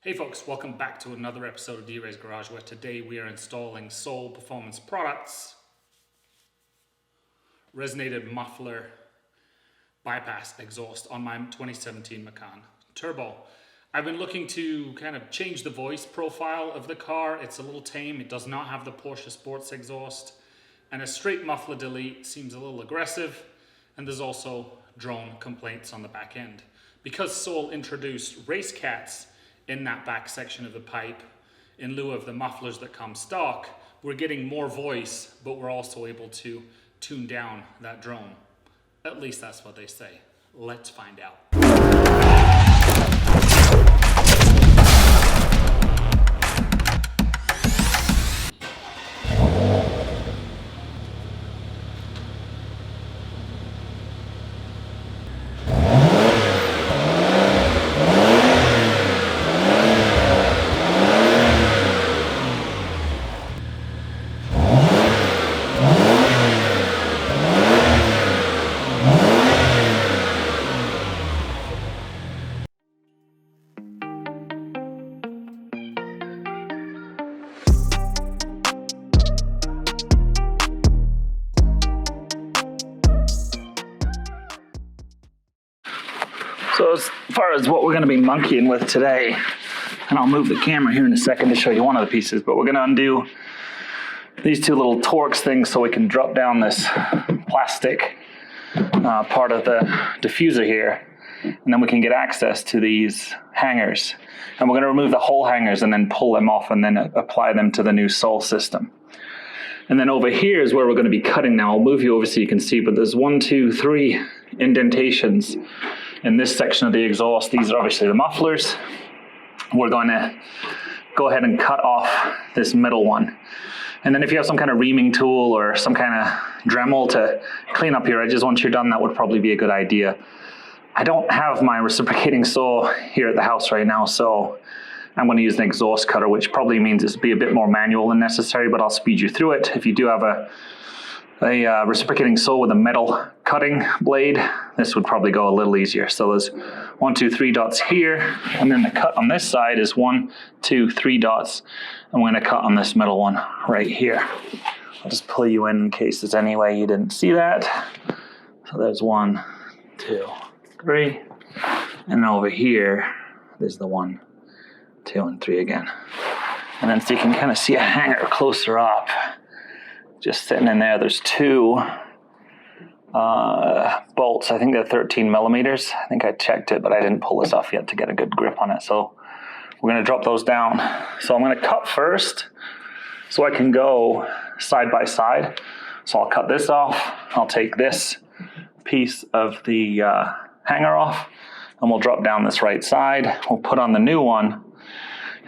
Hey folks, welcome back to another episode of Wray's Garage, where today we are installing Soul Performance Products resonated muffler bypass exhaust on my 2017 Macan Turbo. I've been looking to kind of change the voice profile of the car. It's a little tame. It does not have the Porsche Sports exhaust, and a straight muffler delete seems a little aggressive, and there's also drone complaints on the back end. Because Soul introduced race cats in that back section of the pipe in lieu of the mufflers that come stock, we're getting more voice, but we're also able to tune down that drone. At least that's what they say. Let's find out. So as far as what we're going to be monkeying with today, and I'll move the camera here in a second to show you one of the pieces, but we're going to undo these two little Torx things so we can drop down this plastic part of the diffuser here, and then we can get access to these hangers. And we're going to remove the whole hangers and then pull them off and then apply them to the new Soul system. And then over here is where we're going to be cutting now. I'll move you over so you can see, but there's 1, 2, 3 indentations in this section of the exhaust. These are obviously the mufflers. We're going to go ahead and cut off this middle one. And then if you have some kind of reaming tool or some kind of Dremel to clean up your edges once you're done, that would probably be a good idea. I don't have my reciprocating saw here at the house right now, so I'm going to use an exhaust cutter, which probably means it's be a bit more manual than necessary, but I'll speed you through it. If you do have a reciprocating saw with a metal cutting blade, this would probably go a little easier. So there's 1, 2, 3 dots here, and then the cut on this side is 1, 2, 3 dots. I'm going to cut on this middle one right here. I'll just pull you in case there's any way you didn't see that. So there's 1, 2, 3, and over here there's the 1, 2, and 3 again. And then so you can kind of see a hanger closer up. Just sitting in there, there's 2 bolts. I think they're 13 millimeters. I think I checked it, but I didn't pull this off yet to get a good grip on it. So we're going to drop those down. So I'm going to cut first so I can go side by side. So I'll cut this off. I'll take this piece of the hanger off, and we'll drop down this right side. We'll put on the new one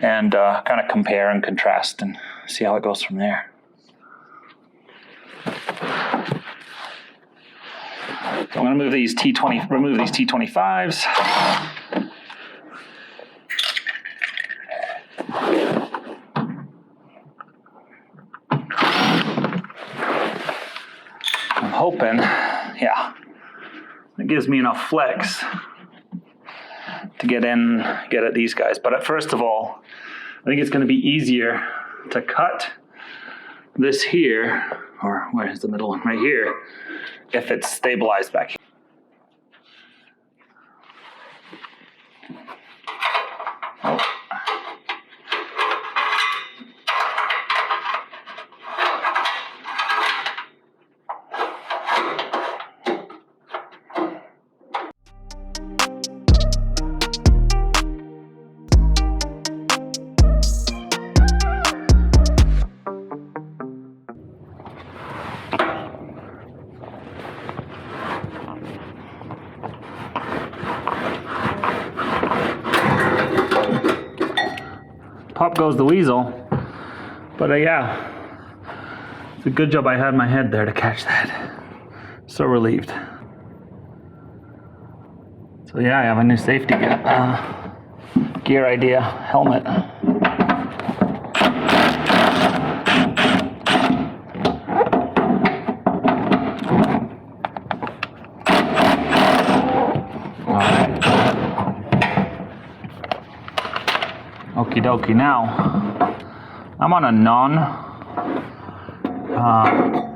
and kind of compare and contrast and see how it goes from there. So I'm going to remove these T25s. I'm hoping, yeah, it gives me enough flex to get at these guys. But first of all, I think it's going to be easier to cut this here, or where's the middle one? Right here, if it's stabilized back here. Oh. Pop goes the weasel, but yeah, it's a good job I had my head there to catch that. So relieved. So yeah, I have a new safety gear idea, helmet. Okie dokie. Now, I'm on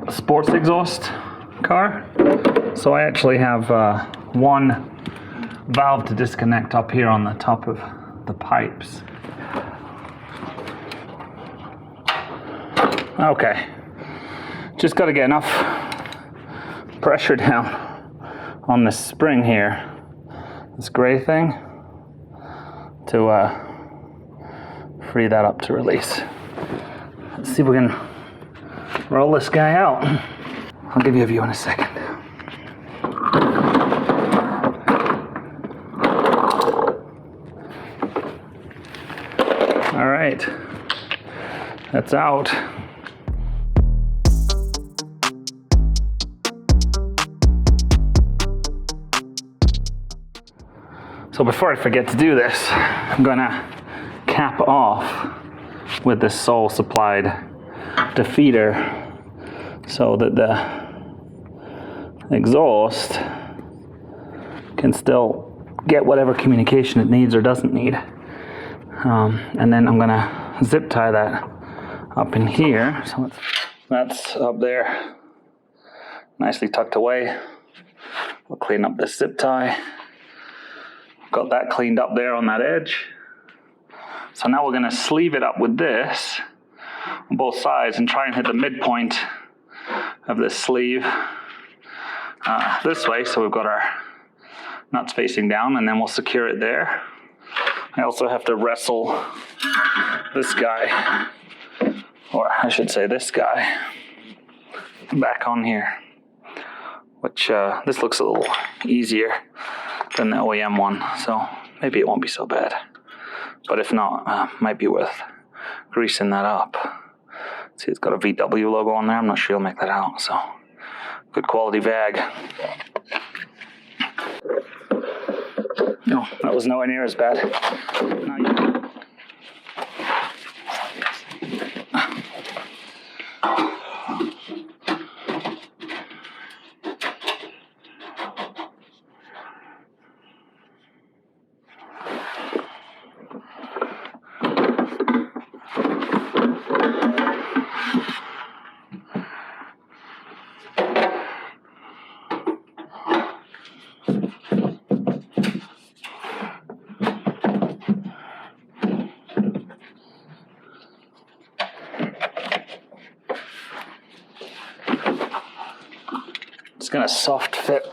a sports exhaust car, so I actually have one valve to disconnect up here on the top of the pipes. Okay, just got to get enough pressure down on this spring here, this gray thing, to free that up to release. Let's see if we can roll this guy out. I'll give you a view in a second. All right, that's out. So before I forget to do this, I'm gonna cap off with this sole supplied defeater so that the exhaust can still get whatever communication it needs or doesn't need. And then I'm gonna zip tie that up in here. So that's up there, nicely tucked away. We'll clean up this zip tie. Got that cleaned up there on that edge. So now we're gonna sleeve it up with this on both sides and try and hit the midpoint of this sleeve this way, so we've got our nuts facing down, and then we'll secure it there. I also have to wrestle this guy, or I should say this guy, back on here, which this looks a little easier than the OEM one, so maybe it won't be so bad. But if not, might be worth greasing that up. See, it's got a VW logo on there. I'm not sure you'll make that out, so good quality VAG. No, that was nowhere near as bad. Gonna soft fit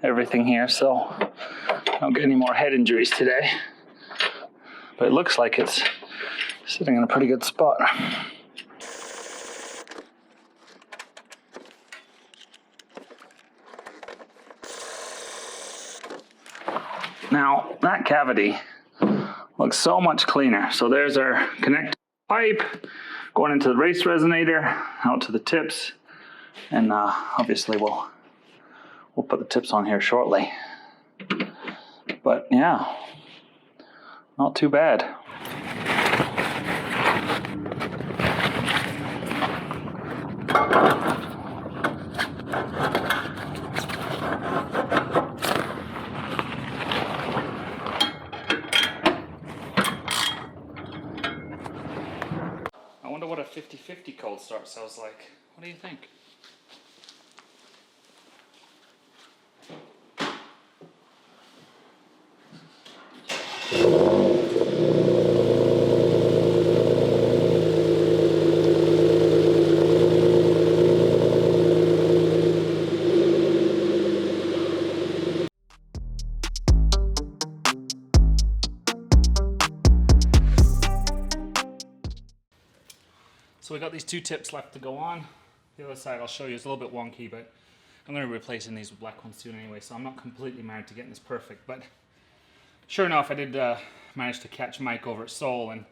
everything here so I don't get any more head injuries today, but it looks like it's sitting in a pretty good spot. Now that cavity looks so much cleaner. So there's our connector pipe going into the race resonator out to the tips. And obviously we'll put the tips on here shortly. But yeah, not too bad. I wonder what a 50-50 cold start sounds like. What do you think? So we got these two tips left to go on. The other side I'll show you is a little bit wonky, but I'm going to be replacing these with black ones soon anyway, so I'm not completely married to getting this perfect. But sure enough, I did manage to catch Mike over at Seoul, and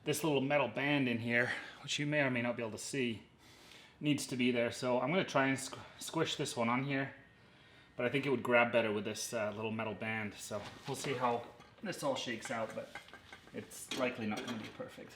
this little metal band in here, which you may or may not be able to see, needs to be there. So I'm going to try and squish this one on here, but I think it would grab better with this little metal band. So we'll see how this all shakes out, but it's likely not going to be perfect.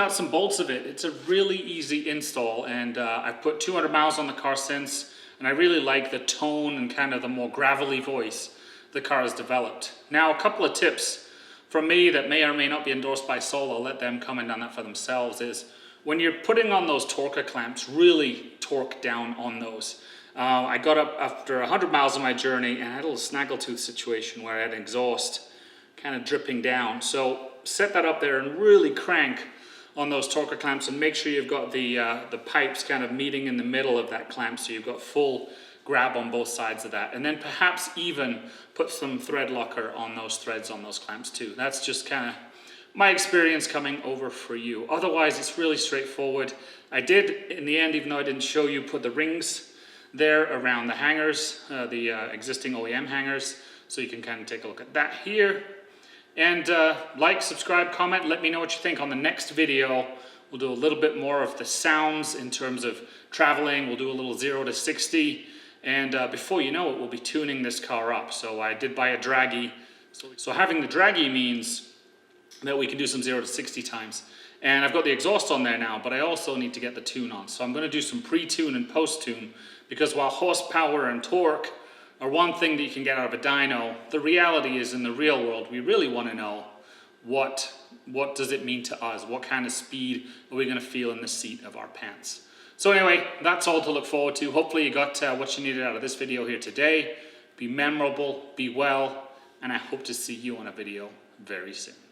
nuts and bolts of it. It's a really easy install, and I've put 200 miles on the car since, and I really like the tone and kind of the more gravelly voice the car has developed. Now, a couple of tips from me that may or may not be endorsed by Sol, I'll let them comment on that for themselves, is when you're putting on those torque clamps, really torque down on those. I got up after 100 miles of my journey and I had a little snaggletooth situation where I had exhaust kind of dripping down. So set that up there and really crank on those torque clamps and make sure you've got the pipes kind of meeting in the middle of that clamp so you've got full grab on both sides of that. And then perhaps even put some thread locker on those threads on those clamps too. That's just kind of my experience coming over for you. Otherwise, it's really straightforward. I did, in the end, even though I didn't show you, put the rings there around the hangers, the existing OEM hangers, so you can kind of take a look at that here. And like, subscribe, comment, let me know what you think. On the next video, we'll do a little bit more of the sounds in terms of traveling. We'll do a little 0 to 60. And before you know it, we'll be tuning this car up. So I did buy a draggy. So having the draggy means that we can do some 0 to 60 times. And I've got the exhaust on there now, but I also need to get the tune on. So I'm going to do some pre-tune and post-tune, because while horsepower and torque are one thing that you can get out of a dyno, the reality is in the real world, we really want to know what does it mean to us? What kind of speed are we going to feel in the seat of our pants? So anyway, that's all to look forward to. Hopefully you got what you needed out of this video here today. Be memorable, be well, and I hope to see you on a video very soon.